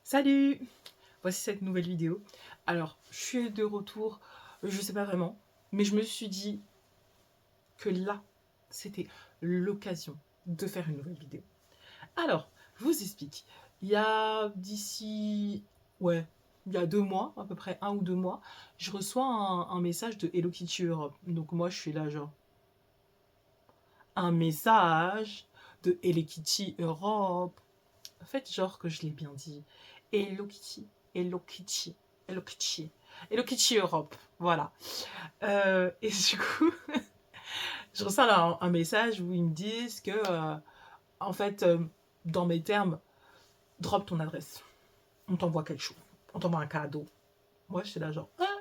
Salut! Voici cette nouvelle vidéo. Alors, je suis de retour, je sais pas vraiment, mais je me suis dit que là, c'était l'occasion de faire une nouvelle vidéo. Alors, je vous explique. Il y a d'ici, ouais, il y a 2 mois, à peu près 1 ou 2 mois, je reçois un message de Hello Kitty Europe. Donc moi, je suis là genre, un message de Hello Kitty Europe. En fait, genre que je l'ai bien dit. Hello Kitty, Hello Kitty, Hello Kitty, Hello Kitty Europe. Voilà. Et du coup, je reçois là un message où ils me disent que, en fait, dans mes termes, drop ton adresse. On t'envoie quelque chose. On t'envoie un cadeau. Moi, j'étais là genre, ah,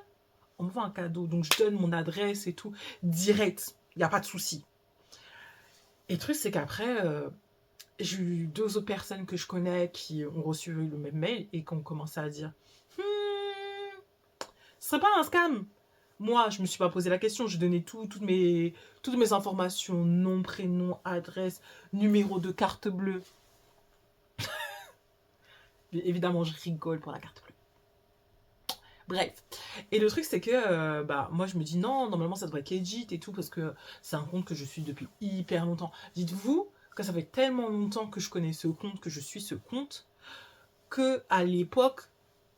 on me voit un cadeau. Donc, je donne mon adresse et tout. Direct. Il n'y a pas de souci. Et le truc, c'est qu'après, j'ai eu 2 autres personnes que je connais qui ont reçu le même mail et qui ont commencé à dire ce serait pas un scam. Moi, je me suis pas posé la question, j'ai donné toutes mes informations, nom, prénom, adresse, numéro de carte bleue. Évidemment, je rigole pour la carte bleue. Bref. Et le truc, c'est que moi, je me dis non, normalement, ça devrait être legit et tout, parce que c'est un compte que je suis depuis hyper longtemps. Dites-vous que ça fait tellement longtemps que je connais ce compte, que je suis ce compte, que à l'époque,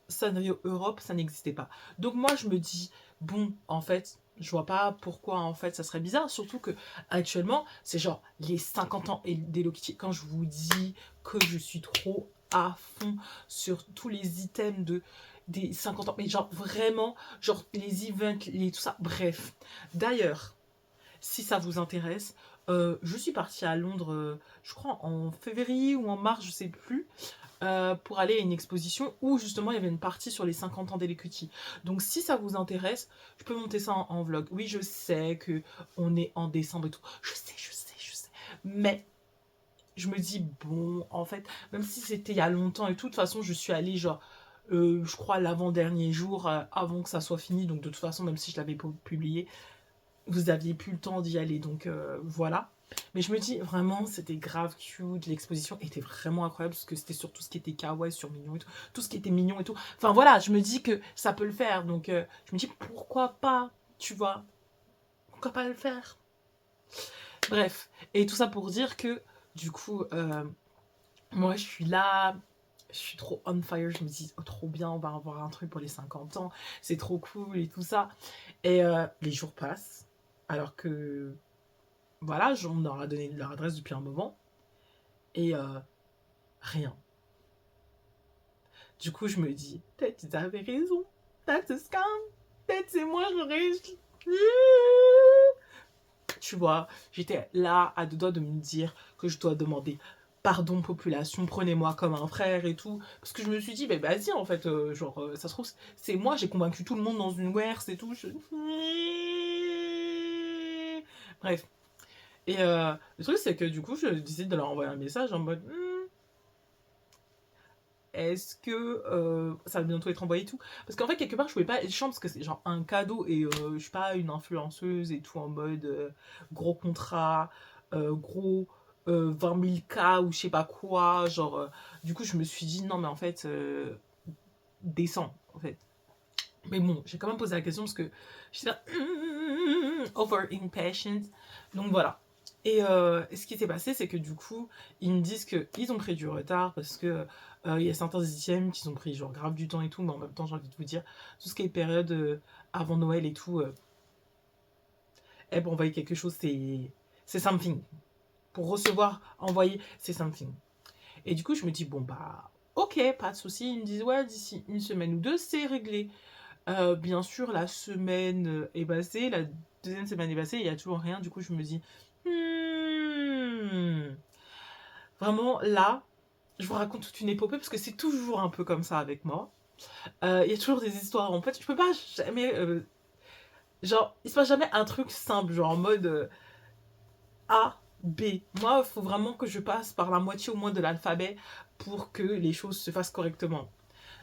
Sanrio Europe, ça n'existait pas. Donc moi, je me dis, bon, en fait, je vois pas pourquoi, en fait, ça serait bizarre. Surtout que actuellement, c'est genre les 50 ans d'Hello Kitty. Quand je vous dis que je suis trop à fond sur tous les items des 50 ans, mais genre vraiment, genre les events, tout ça, bref. D'ailleurs, si ça vous intéresse, je suis partie à Londres, je crois en février ou en mars, je sais plus, pour aller à une exposition où justement il y avait une partie sur les 50 ans d'Hello Kitty. Donc si ça vous intéresse, je peux monter ça en vlog. Oui, je sais que on est en décembre et tout. Je sais. Mais je me dis, bon, en fait, même si c'était il y a longtemps et tout, de toute façon, je suis allée genre, je crois, l'avant-dernier jour, avant que ça soit fini. Donc de toute façon, même si je l'avais publié, vous aviez plus le temps d'y aller. Donc voilà. Mais je me dis vraiment, c'était grave cute. L'exposition était vraiment incroyable parce que c'était sur tout ce qui était kawaii, sur mignon et tout. Tout ce qui était mignon et tout. Enfin voilà, je me dis que ça peut le faire. Donc je me dis pourquoi pas, tu vois. Pourquoi pas le faire. Bref. Et tout ça pour dire que du coup, moi je suis là. Je suis trop on fire. Je me dis, oh, trop bien, on va avoir un truc pour les 50 ans. C'est trop cool et tout ça. Et les jours passent. Alors que voilà, on leur a donné leur adresse depuis un moment. Et rien. Du coup, je me dis, peut-être ils avaient raison. Peut-être c'est scam. Peut-être c'est moi, j'aurais... Tu vois, j'étais là à 2 doigts de me dire que je dois demander pardon population, prenez-moi comme un frère et tout. Parce que je me suis dit, ben vas-y en fait, ça se trouve, c'est moi, j'ai convaincu tout le monde dans une werse et tout. Bref. Et le truc, c'est que du coup, je décide de leur envoyer un message en mode est-ce que ça va bientôt être envoyé et tout. Parce qu'en fait, quelque part, je pouvais pas être chiant parce que c'est genre un cadeau et je suis pas une influenceuse et tout en mode gros contrat, gros 20 000 cas ou je sais pas quoi. Genre, du coup, je me suis dit non, mais en fait, descends en fait. Mais bon, j'ai quand même posé la question parce que j'étais là, over impatient. Donc voilà. Et ce qui s'est passé, c'est que du coup, ils me disent qu'ils ont pris du retard parce que il y a certains items qui ont pris genre grave du temps et tout, mais en même temps, j'ai envie de vous dire, tout ce qui est période avant Noël et tout, pour envoyer quelque chose, c'est something. Pour recevoir, envoyer, c'est something. Et du coup, je me dis, bon, bah, ok, pas de souci. Ils me disent, ouais, d'ici une semaine ou deux, c'est réglé. Bien sûr, la semaine est passée, la deuxième semaine est passée, il n'y a toujours rien. Du coup, je me dis, vraiment, là, je vous raconte toute une épopée parce que c'est toujours un peu comme ça avec moi. Il y a toujours des histoires. En fait, je peux pas jamais. Genre, il se passe jamais un truc simple, genre en mode A, B. Moi, il faut vraiment que je passe par la moitié au moins de l'alphabet pour que les choses se fassent correctement.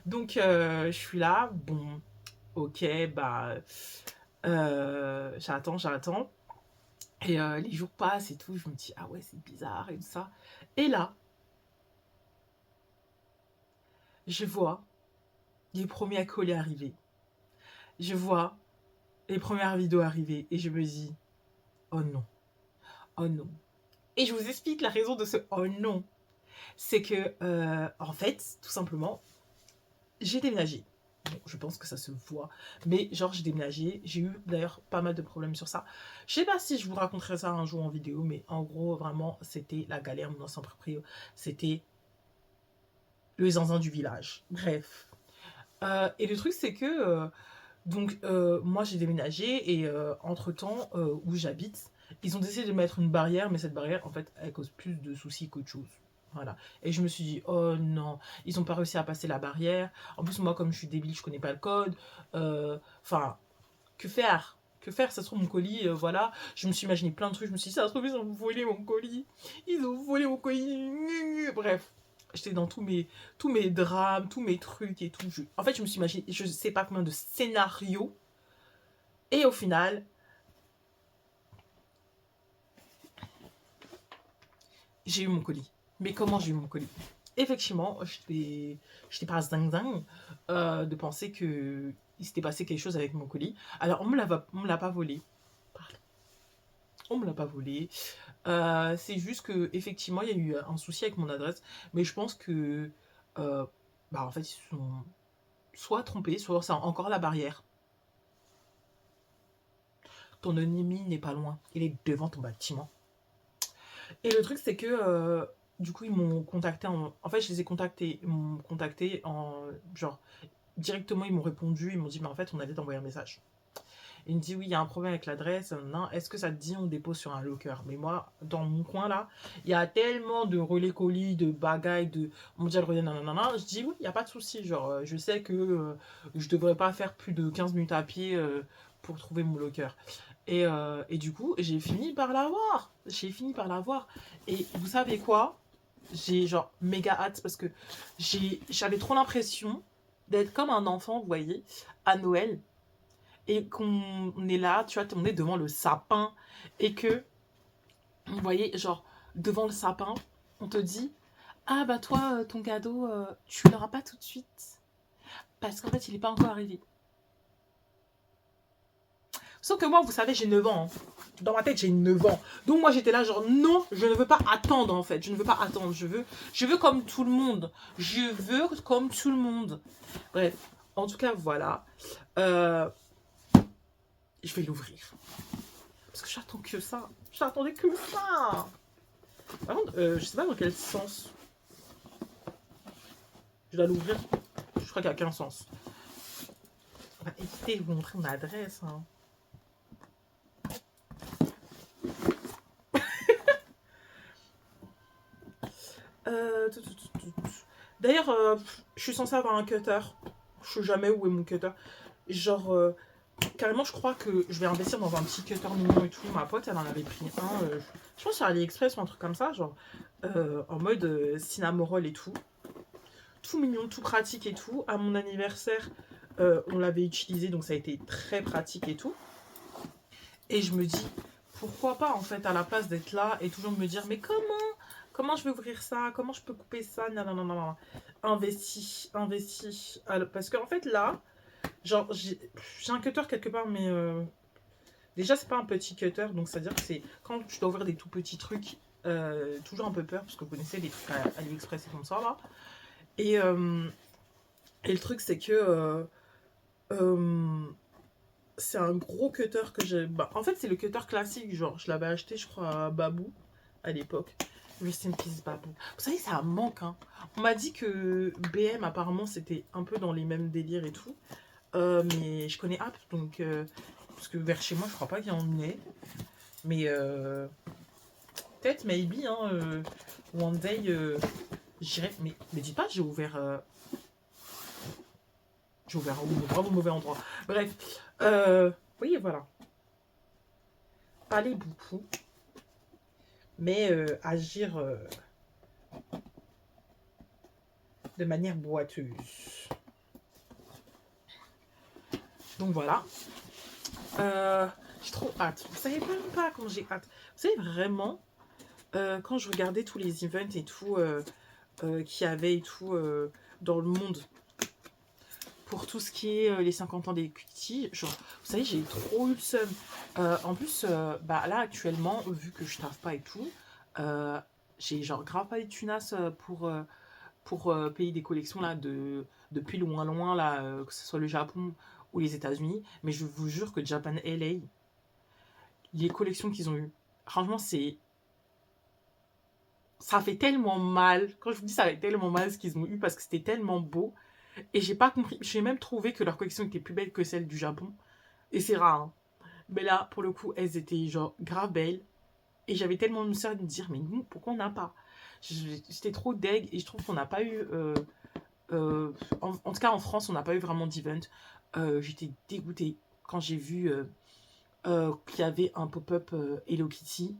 Donc, je suis là, bon, ok, bah, j'attends. Et les jours passent et tout, je me dis, ah ouais, c'est bizarre et tout ça. Et là, je vois les premiers colis arriver. Je vois les premières vidéos arriver et je me dis, oh non, oh non. Et je vous explique la raison de ce oh non. C'est que, en fait, tout simplement, j'ai déménagé. Bon, je pense que ça se voit. Mais genre, j'ai déménagé. J'ai eu d'ailleurs pas mal de problèmes sur ça. Je sais pas si je vous raconterai ça un jour en vidéo, mais en gros, vraiment, c'était la galère. Mon ancien proprio, c'était le zinzin du village. Bref. Et le truc, c'est que, donc, moi, j'ai déménagé et entre-temps, où j'habite, ils ont décidé de mettre une barrière, mais cette barrière, en fait, elle cause plus de soucis qu'autre chose. Voilà. Et je me suis dit, oh non, ils n'ont pas réussi à passer la barrière. En plus, moi, comme je suis débile, je connais pas le code. Enfin, que faire? Que faire? Ça se trouve, mon colis, voilà. Je me suis imaginé plein de trucs. Je me suis dit, ça se trouve, ils ont volé mon colis. Ils ont volé mon colis. Bref. J'étais dans tous mes drames, tous mes trucs et tout. En fait, je me suis imaginé, je sais pas combien de scénarios. Et au final, j'ai eu mon colis. Mais comment j'ai eu mon colis? Effectivement, j'étais pas zinzin de penser que il s'était passé quelque chose avec mon colis. Alors, on me l'a pas volé. Pardon. On me l'a pas volé. C'est juste que effectivement, il y a eu un souci avec mon adresse. Mais je pense que, bah, en fait, ils se sont soit trompés, soit c'est encore la barrière. Ton ennemi n'est pas loin. Il est devant ton bâtiment. Et le truc, c'est que du coup, ils m'ont contacté. En fait, je les ai contactés. Ils m'ont contacté en. Genre, directement, ils m'ont répondu. Ils m'ont dit, mais en fait, on allait t'envoyer un message. Il me dit, oui, il y a un problème avec l'adresse. Non, est-ce que ça te dit, on dépose sur un locker? Mais moi, dans mon coin là, il y a tellement de relais colis, de bagailles, de mondial relais, nanana. Je dis, oui, il n'y a pas de souci. Genre, je sais que je devrais pas faire plus de 15 minutes à pied pour trouver mon locker. Et du coup, j'ai fini par l'avoir. J'ai fini par l'avoir. Et vous savez quoi? J'ai genre méga hâte parce que j'avais trop l'impression d'être comme un enfant, vous voyez, à Noël. Et qu'on est là, tu vois, on est devant le sapin. Et que, vous voyez, genre, devant le sapin, on te dit, ah bah toi, ton cadeau, tu l'auras pas tout de suite. Parce qu'en fait, il n'est pas encore arrivé. Sauf que moi, vous savez, j'ai 9 ans. Hein. Dans ma tête, j'ai 9 ans. Donc moi, j'étais là, genre, non, je ne veux pas attendre, en fait. Je ne veux pas attendre. Je veux comme tout le monde. Je veux comme tout le monde. Bref, en tout cas, voilà. Je vais l'ouvrir. Parce que j'attends que ça. J'attendais que ça. Par contre, je sais pas dans quel sens. Je dois l'ouvrir. Je crois qu'il n'y a qu'un sens. On va éviter de vous montrer mon adresse. Hein. D'ailleurs, je suis censée avoir un cutter. Je sais jamais où est mon cutter. Genre, carrément, je crois que je vais investir dans un petit cutter mignon et tout. Ma pote, elle en avait pris un. Je pense sur AliExpress ou un truc comme ça. Genre, en mode cinnamoroll et tout. Tout mignon, tout pratique et tout. À mon anniversaire, on l'avait utilisé, donc ça a été très pratique et tout. Et je me dis, pourquoi pas, en fait, à la place d'être là et toujours me dire, mais comment je vais ouvrir ça? Comment je peux couper ça? Non, non, non, non, non. Investi. Alors, parce qu'en fait, là, genre, j'ai un cutter quelque part, mais déjà, c'est pas un petit cutter, donc c'est-à-dire que c'est quand je dois ouvrir des tout petits trucs, toujours un peu peur, parce que vous connaissez les trucs à AliExpress et comme ça, là. Et le truc, c'est que c'est un gros cutter que j'ai. Bah, en fait, c'est le cutter classique, genre, je l'avais acheté, je crois, à Babou, à l'époque. Rest in peace, Babou. Vous savez, ça manque, hein. On m'a dit que BM, apparemment, c'était un peu dans les mêmes délires et tout. Mais je connais App, donc. Parce que vers chez moi, je crois pas qu'il y en ait. Mais. Peut-être, maybe, hein. One day, j'irai. Mais dis pas, j'ai ouvert. J'ai ouvert un vraiment mauvais endroit. Bref. Oui, voilà. Parler beaucoup. Mais agir de manière boiteuse. Donc voilà. J'ai trop hâte. Vous savez même pas quand j'ai hâte. Vous savez vraiment, quand je regardais tous les events et tout, qu'il y avait et tout, dans le monde pour tout ce qui est les 50 ans des Kitty. Genre, vous savez, j'ai trop eu le seum. En plus, bah, là, actuellement, vu que je taffe pas et tout, j'ai genre grave pas les tunas pour payer des collections là, depuis loin loin, là, que ce soit le Japon ou les États-Unis. Mais je vous jure que Japan LA, les collections qu'ils ont eues, franchement, ça fait tellement mal. Quand je vous dis ça fait tellement mal ce qu'ils ont eu parce que c'était tellement beau. Et j'ai pas compris. J'ai même trouvé que leur collection était plus belle que celle du Japon. Et c'est rare, hein. Mais là, pour le coup, elles étaient genre grave belles. Et j'avais tellement une sœur de me dire, mais nous, pourquoi on n'a pas? J'étais trop deg et je trouve qu'on n'a pas eu. En tout cas, en France, on n'a pas eu vraiment d'event. J'étais dégoûtée quand j'ai vu qu'il y avait un pop-up Hello Kitty.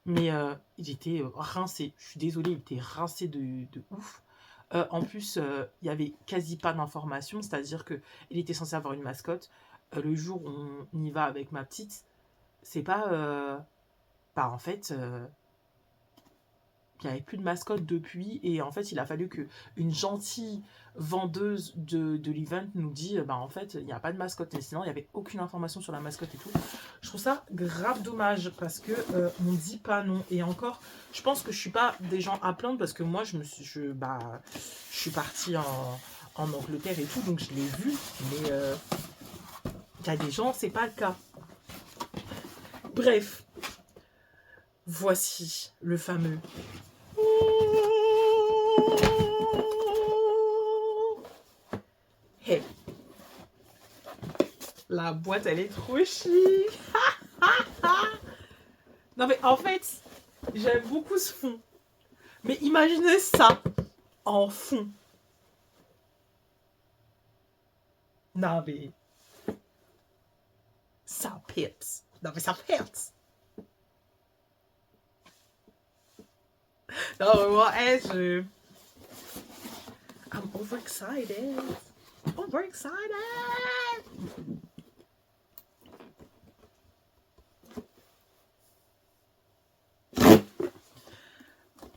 Mais il était rincé. Je suis désolée, il était rincé de ouf. En plus, il y avait quasi pas d'informations, c'est-à-dire que il était censé avoir une mascotte. Le jour où on y va avec ma petite, c'est pas. Bah, en fait, il n'y avait plus de mascotte depuis. Et en fait, il a fallu que une gentille vendeuse de l'event nous dise bah, en fait, il n'y a pas de mascotte. Mais sinon, il n'y avait aucune information sur la mascotte et tout. Je trouve ça grave dommage parce que on dit pas non. Et encore, je pense que je suis pas des gens à plaindre parce que moi, je suis partie en Angleterre et tout, donc je l'ai vu. Mais il y a des gens, c'est pas le cas. Bref, voici le fameux. Hey. La boîte, elle est trop chic. Non mais en fait, j'aime beaucoup ce fond. Mais imaginez ça en fond. Non mais ça pips. Non mais ça pips. Non mais moi, I'm overexcited. Overexcited.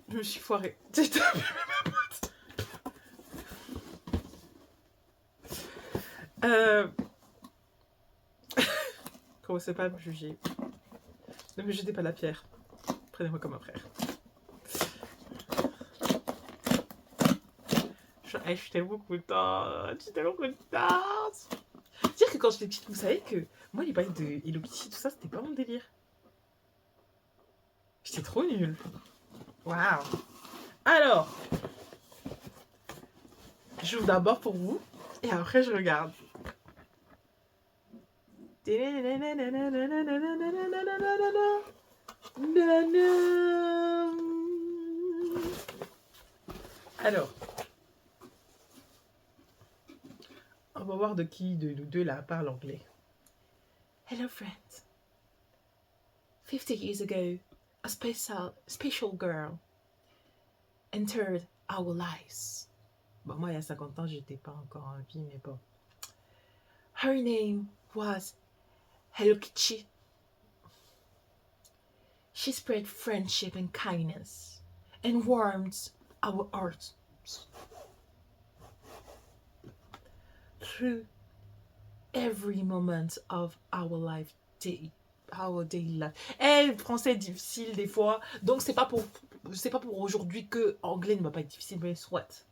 Je me suis foirée. Commencez pas à me juger. Ne me jetez pas la pierre. Prenez-moi comme un frère. Je suis tellement contente. Je suis tellement contente. Dire que quand j'étais petite, vous savez que moi, les bails de Hello Kitty, tout ça, c'était pas mon délire. J'étais trop nulle. Waouh. Alors, j'ouvre d'abord pour vous et après je regarde. Alors, on va voir de qui de nous deux là parle anglais. Hello friends. 50 years ago, a special girl entered our lives. Bon, moi, il y a 50 ans, j'étais pas encore en vie, mais bon. Her name was Hello Kitty. She spread friendship and kindness and warmed our hearts through every moment of our life, our daily life. Le français est difficile des fois, donc c'est pas pour aujourd'hui que anglais ne va pas être difficile, mais soit.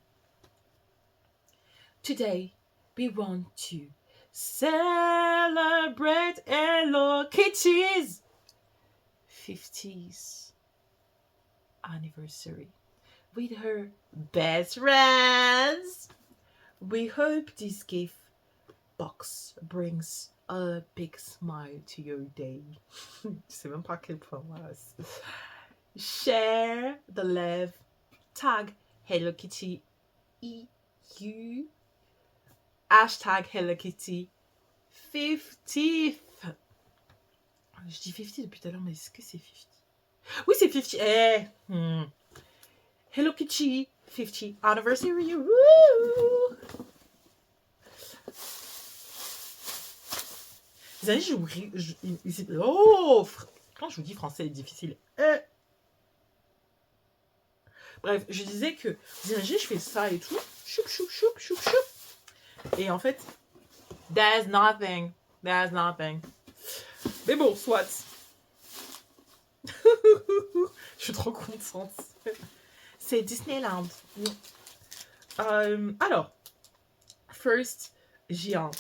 Today, we want to celebrate Hello Kitty's 50th anniversary with her best friends. We hope this gift box brings a big smile to your day. Je sais même pas à quel point. Share the love. Tag Hello Kitty EU. Hashtag Hello Kitty 50th. Je dis 50 depuis tout à l'heure, mais est-ce que c'est 50? Oui, c'est 50. Hello Kitty 50th anniversary. Woo! Vous savez, quand je vous dis français est difficile. Bref, je disais que, vous imaginez, je fais ça et tout, choup, choup, choup, choup, choup. Et en fait, there's nothing. There's nothing. Mais bon, soit. Je suis trop contente. C'est Disneyland. Alors, first, j'ai un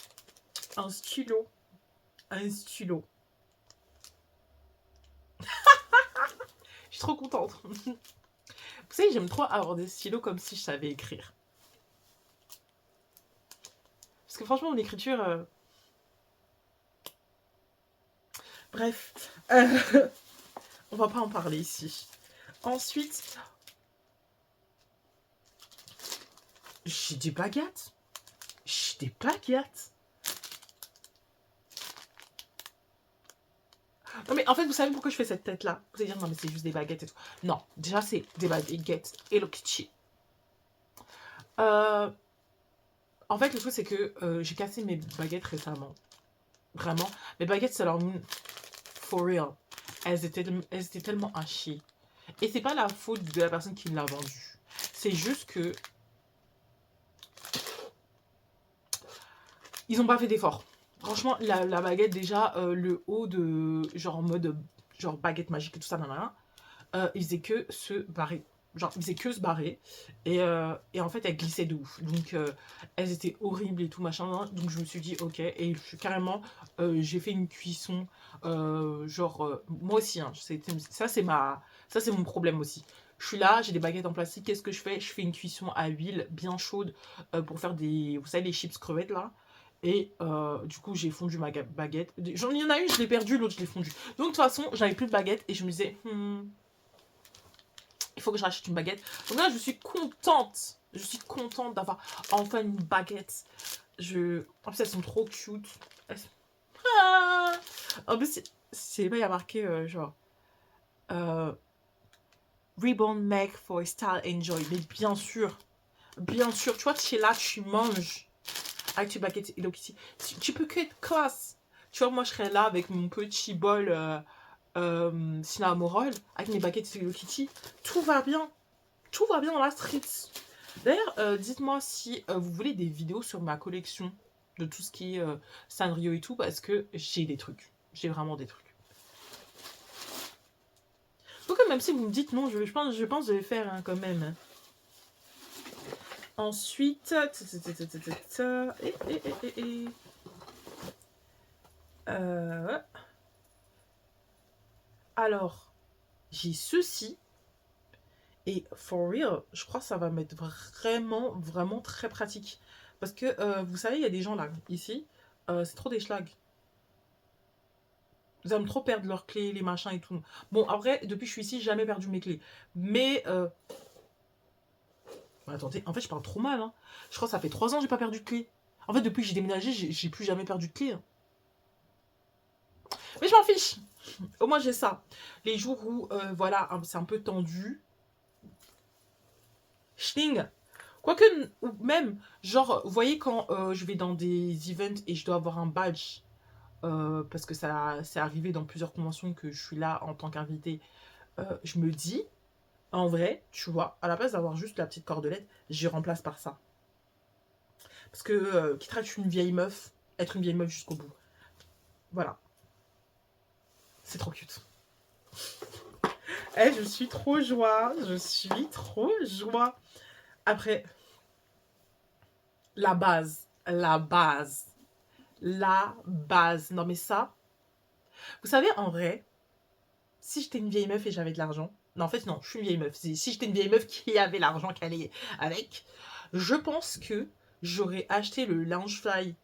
stylo. Un stylo. Je suis trop contente. Vous savez, j'aime trop avoir des stylos comme si je savais écrire. Parce que franchement, mon écriture... Bref. On va pas en parler ici. Ensuite... J'ai des baguettes. J'ai des baguettes. Non mais en fait, vous savez pourquoi je fais cette tête-là? Vous allez dire, non mais c'est juste des baguettes et tout. Non, déjà c'est des baguettes Hello Kitty. En fait, le truc c'est que j'ai cassé mes baguettes récemment. Vraiment. Mes baguettes, c'est leur for real. Elles étaient tellement à chier. Et c'est pas la faute de la personne qui me l'a vendue. C'est juste que... Ils ont pas fait d'effort. Franchement, la baguette, déjà, le haut de... Genre en mode... Genre baguette magique et tout ça, nanana. Il faisait que se barrer. Genre, il faisait que se barrer. Et en fait, elle glissait de ouf. Donc, elles étaient horribles et tout, machin. Donc, je me suis dit, ok. Et carrément, j'ai fait une cuisson. Moi aussi, hein, ça, c'est mon problème aussi. Je suis là, j'ai des baguettes en plastique. Qu'est-ce que je fais? Je fais une cuisson à huile bien chaude pour faire des... Vous savez, les chips crevettes, là. Et du coup, j'ai fondu ma baguette. Il y en a une, je l'ai perdue, l'autre, je l'ai fondue. Donc, de toute façon, j'avais plus de baguette. Et je me disais, il faut que je rachète une baguette. Donc là, je suis contente. Je suis contente d'avoir enfin une baguette. En plus, elles sont trop cute. En plus, c'est pas, il y a marqué genre... Reborn make for a style enjoy. Mais bien sûr. Bien sûr. Tu vois, tu es là, tu manges. Avec tes baguettes Hello Kitty. Tu peux que être classe. Tu vois, moi, je serais là avec mon petit bol cinnamon roll, avec mes baguettes Hello Kitty. Tout va bien. Tout va bien dans la street. D'ailleurs, dites-moi si vous voulez des vidéos sur ma collection de tout ce qui est Sanrio et tout, parce que j'ai des trucs. J'ai vraiment des trucs. Donc, même si vous me dites non, je pense que je vais faire hein, quand même. Ensuite, alors, j'ai ceci. Et for real, je crois que ça va m'être vraiment, vraiment très pratique. Parce que, vous savez, il y a des gens là, ici, c'est trop des schlags. Ils aiment trop perdre leurs clés, les machins et tout. Bon, après, depuis que je suis ici, j'ai jamais perdu mes clés. Mais, attendez, en fait, je parle trop mal. Hein. Je crois que ça fait 3 ans que j'ai pas perdu de clés. En fait, depuis que j'ai déménagé, j'ai plus jamais perdu de clés. Hein. Mais je m'en fiche. Au moins, j'ai ça. Les jours où, voilà, c'est un peu tendu. Schling. Quoique, ou même, genre, vous voyez quand je vais dans des events et je dois avoir un badge, parce que ça c'est arrivé dans plusieurs conventions que je suis là en tant qu'invité, je me dis, en vrai, tu vois, à la place d'avoir juste la petite cordelette, j'y remplace par ça. Parce que, quitte à être une vieille meuf jusqu'au bout. Voilà. C'est trop cute. Je suis trop joie. Je suis trop joie. Après, la base. La base. La base. Non mais ça, vous savez, en vrai, si j'étais une vieille meuf et j'avais de l'argent, non en fait non, je suis une vieille meuf, si j'étais une vieille meuf qui avait l'argent qu'elle est avec, je pense que j'aurais acheté le Loungefly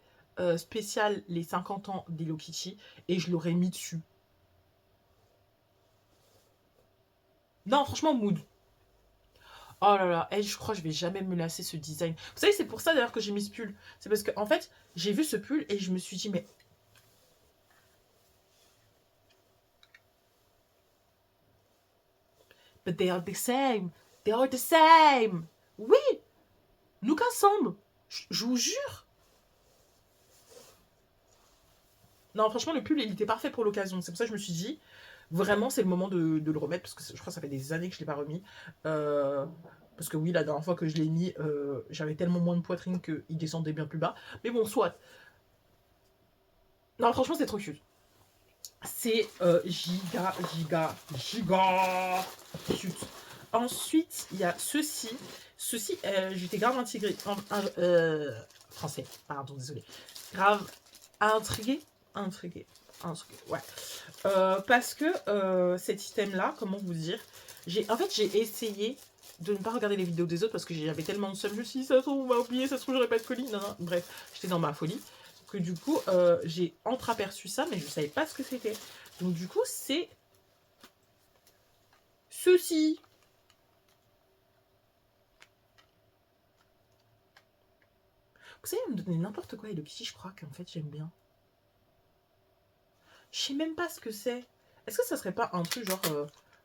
spécial les 50 ans d'Hello Kitty et je l'aurais mis dessus. Non, franchement, mood. Oh là là, je crois que je vais jamais me lasser ce design. Vous savez, c'est pour ça d'ailleurs que j'ai mis ce pull. C'est parce que, en fait, j'ai vu ce pull et je me suis dit, mais... But they are the same. They are the same. Oui, nous qu'ensemble. Je vous jure. Non, franchement, le pull, il était parfait pour l'occasion. C'est pour ça que je me suis dit, Vraiment, c'est le moment de le remettre, parce que je crois que ça fait des années que je ne l'ai pas remis. Parce que oui, la dernière fois que je l'ai mis, j'avais tellement moins de poitrine qu'il descendait bien plus bas. Mais bon, soit. Non, franchement, c'est trop cute. C'est giga cute. Ensuite, il y a ceci. Ceci, j'étais grave intégrée. Français, pardon, désolé. Grave intriguée. Intriguée. Ouais. Parce que cet item-là, comment vous dire, en fait, j'ai essayé de ne pas regarder les vidéos des autres parce que j'avais tellement de seum. Je me suis dit, ça se trouve, on m'a oublié, ça se trouve, j'aurais pas de colis. Non, non, bref, j'étais dans ma folie. Que du coup, j'ai entreaperçu ça, mais je savais pas ce que c'était. Donc du coup, c'est ceci. Vous savez, me donner n'importe quoi Hello Kitty, je crois qu'en fait, j'aime bien. Je sais même pas ce que c'est. Est-ce que ça serait pas un truc genre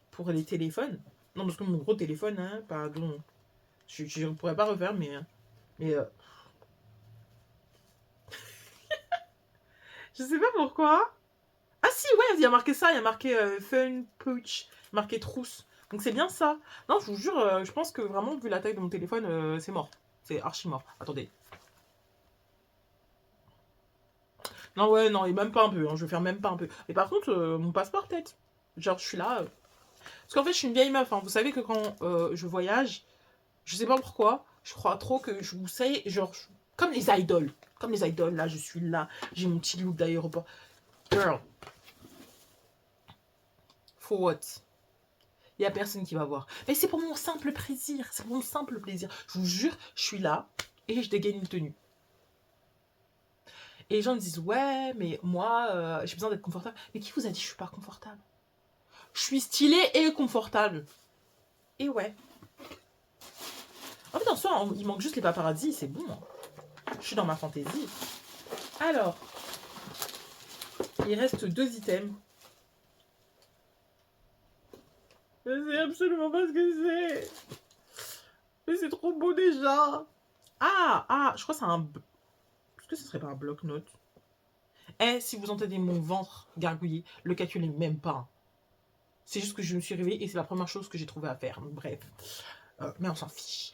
pour les téléphones? Non, parce que mon gros téléphone, hein, pardon. Je ne pourrais pas refaire, mais je sais pas pourquoi. Ah si, ouais, il y a marqué ça, il y a marqué Fun Pouch, marqué trousse. Donc c'est bien ça. Non, je vous jure, je pense que vraiment, vu la taille de mon téléphone, c'est mort. C'est archi mort. Attendez. Non, ouais, non, et même pas un peu. Hein, je vais faire même pas un peu. Mais par contre, mon passeport, peut-être. Genre, je suis là. Parce qu'en fait, je suis une vieille meuf. Hein. Vous savez que quand je voyage, je sais pas pourquoi, je crois trop que vous savez, genre, comme les idoles. Comme les idoles, là, je suis là. J'ai mon petit look d'aéroport. Girl. For what? Il y a personne qui va voir. Mais c'est pour mon simple plaisir. C'est pour mon simple plaisir. Je vous jure, je suis là et je dégaine une tenue. Et les gens me disent, ouais, mais moi, j'ai besoin d'être confortable. Mais qui vous a dit que je suis pas confortable? Je suis stylée et confortable. Et ouais. En fait, en soi, il manque juste les paparazzis, c'est bon. Hein. Je suis dans ma fantaisie. Alors, il reste 2 items. Je sais absolument pas ce que c'est. Mais c'est trop beau déjà. Ah, je crois que c'est un... Est-ce que ce serait pas un bloc-notes? Si vous entendez mon ventre gargouiller, le calculez même pas. C'est juste que je me suis réveillée et c'est la première chose que j'ai trouvé à faire. Bref. Mais on s'en fiche.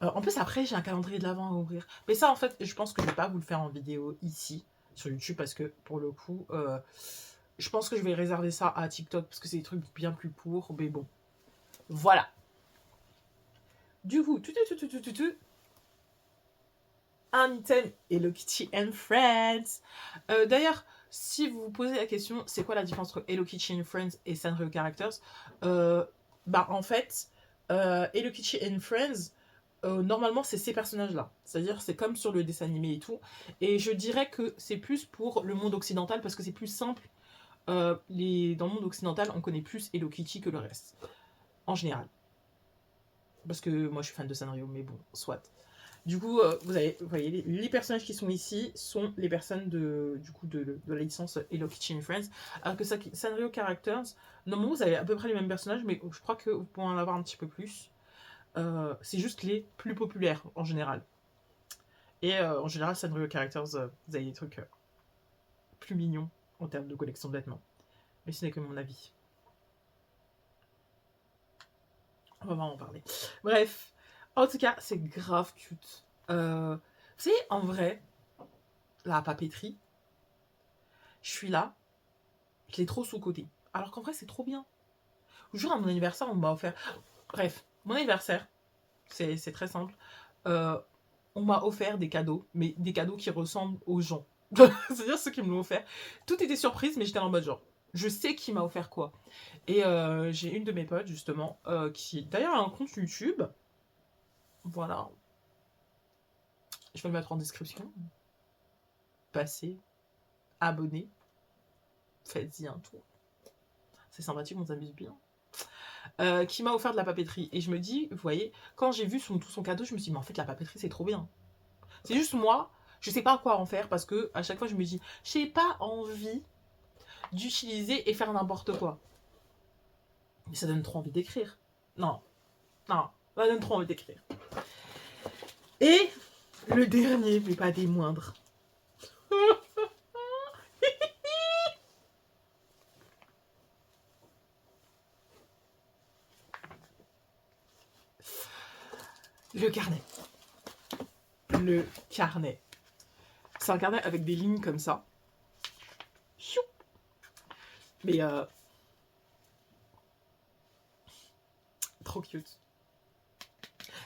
En plus, après, j'ai un calendrier de l'avant à ouvrir. Mais ça, en fait, je pense que je vais pas vous le faire en vidéo ici, sur YouTube, parce que, pour le coup, je pense que je vais réserver ça à TikTok, parce que c'est des trucs bien plus courts. Mais bon. Voilà. Du coup, un item Hello Kitty and Friends. D'ailleurs, si vous vous posez la question, c'est quoi la différence entre Hello Kitty and Friends et Sanrio Characters? En fait, Hello Kitty and Friends, normalement, c'est ces personnages-là. C'est-à-dire, c'est comme sur le dessin animé et tout. Et je dirais que c'est plus pour le monde occidental, parce que c'est plus simple. Dans le monde occidental, on connaît plus Hello Kitty que le reste. En général. Parce que moi, je suis fan de Sanrio, mais bon, soit. Du coup, vous voyez, les personnages qui sont ici sont les personnes de la licence Hello Kitty and Friends. Alors que Sanrio Characters, normalement, vous avez à peu près les mêmes personnages, mais je crois que vous pouvez en avoir un petit peu plus. C'est juste les plus populaires, en général. Et en général, Sanrio Characters, vous avez des trucs plus mignons en termes de collection de vêtements. Mais ce n'est que mon avis. On va en parler. Bref, en tout cas, c'est grave cute. Vous savez, en vrai, la papeterie, je suis là, je l'ai trop sous-côté. Alors qu'en vrai, c'est trop bien. Je vous jure, à mon anniversaire, on m'a offert... Bref, mon anniversaire, c'est très simple. On m'a offert des cadeaux, mais des cadeaux qui ressemblent aux gens. C'est-à-dire ceux qui me l'ont offert. Tout était surprise, mais j'étais en mode genre, je sais qui m'a offert quoi. Et j'ai une de mes potes, justement, qui d'ailleurs a un compte YouTube. Voilà. Je vais le mettre en description. Passez, abonnez, faites-y un tour. C'est sympathique, on s'amuse bien. Qui m'a offert de la papeterie. Et je me dis, vous voyez, quand j'ai vu tout son cadeau, je me suis dit, mais en fait, la papeterie, c'est trop bien. C'est juste moi, je sais pas quoi en faire parce que à chaque fois, je me dis, j'ai pas envie d'utiliser et faire n'importe quoi. Mais ça donne trop envie d'écrire. Non, ça donne trop envie d'écrire. Et le dernier, mais pas des moindres. Le carnet. Le carnet. C'est un carnet avec des lignes comme ça. Chou. Mais trop cute.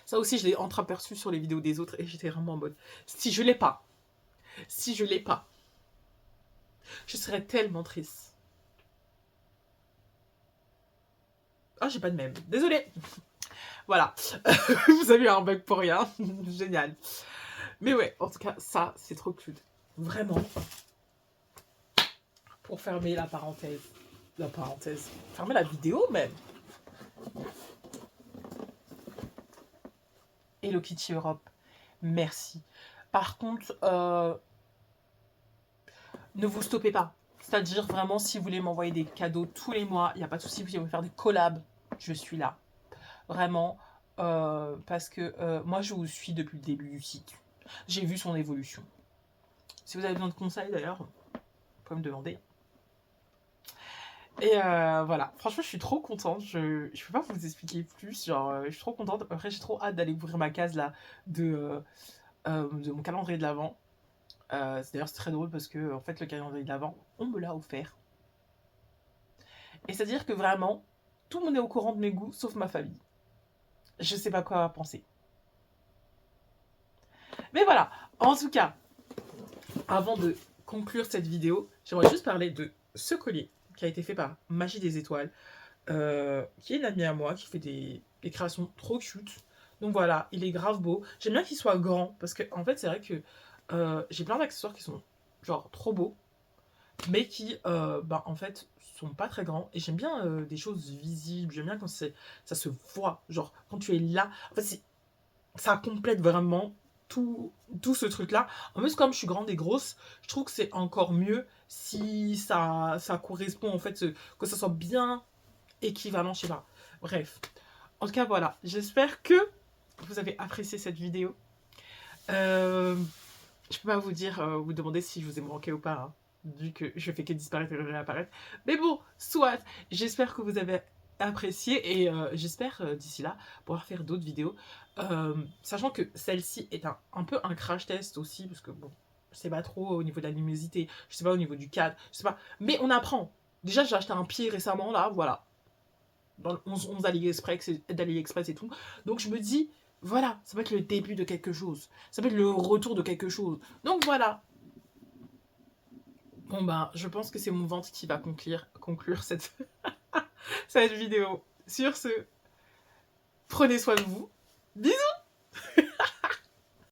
Ça aussi, je l'ai entreaperçu sur les vidéos des autres et j'étais vraiment en mode, si je l'ai pas, je serais tellement triste. Ah, j'ai pas de même. Désolée. Voilà. Vous avez eu un bug pour rien. Génial. Mais ouais, en tout cas, ça, c'est trop cute. Vraiment. Pour fermer la parenthèse. Fermer la vidéo même. Hello Kitty Europe. Merci. Par contre, ne vous stoppez pas. C'est-à-dire vraiment, si vous voulez m'envoyer des cadeaux tous les mois, il n'y a pas de souci, vous pouvez faire des collabs. Je suis là. Vraiment. Parce que moi, je vous suis depuis le début du site. J'ai vu son évolution. Si vous avez besoin de conseils, d'ailleurs, vous pouvez me demander. Et voilà, franchement, je suis trop contente. Je peux pas vous expliquer plus. Genre, je suis trop contente. Après, j'ai trop hâte d'aller ouvrir ma case là de mon calendrier de l'Avent. D'ailleurs, c'est très drôle parce que en fait, le calendrier de l'Avent, on me l'a offert. Et c'est-à-dire que vraiment, tout le monde est au courant de mes goûts, sauf ma famille. Je sais pas quoi penser. Mais voilà, en tout cas, avant de conclure cette vidéo, j'aimerais juste parler de ce collier qui a été fait par Magie des Étoiles, qui est une amie à moi, qui fait des créations trop cute. Donc voilà, il est grave beau. J'aime bien qu'il soit grand, parce que en fait, c'est vrai que j'ai plein d'accessoires qui sont genre trop beaux, mais qui, en fait, sont pas très grands. Et j'aime bien des choses visibles, j'aime bien quand ça se voit, genre quand tu es là. En fait, ça complète vraiment tout ce truc-là. En plus, comme je suis grande et grosse, je trouve que c'est encore mieux si ça correspond, en fait, que ça soit bien équivalent, je sais pas. Bref. En tout cas, voilà. J'espère que vous avez apprécié cette vidéo. Je peux pas vous dire, vous demander si je vous ai manqué ou pas, hein, vu que je fais que disparaître et réapparaître. Mais bon, soit. J'espère que vous avez apprécié et j'espère d'ici là pouvoir faire d'autres vidéos. Sachant que celle-ci est un peu un crash test aussi, parce que bon, je sais pas trop au niveau de la luminosité, je sais pas au niveau du cadre, je sais pas. Mais on apprend. Déjà, j'ai acheté un pied récemment, là, voilà. Dans le 11 d'AliExpress et tout. Donc je me dis, voilà, ça va être le début de quelque chose. Ça va être le retour de quelque chose. Donc voilà. Bon ben, je pense que c'est mon ventre qui va conclure cette, cette vidéo. Sur ce, prenez soin de vous. Bisous.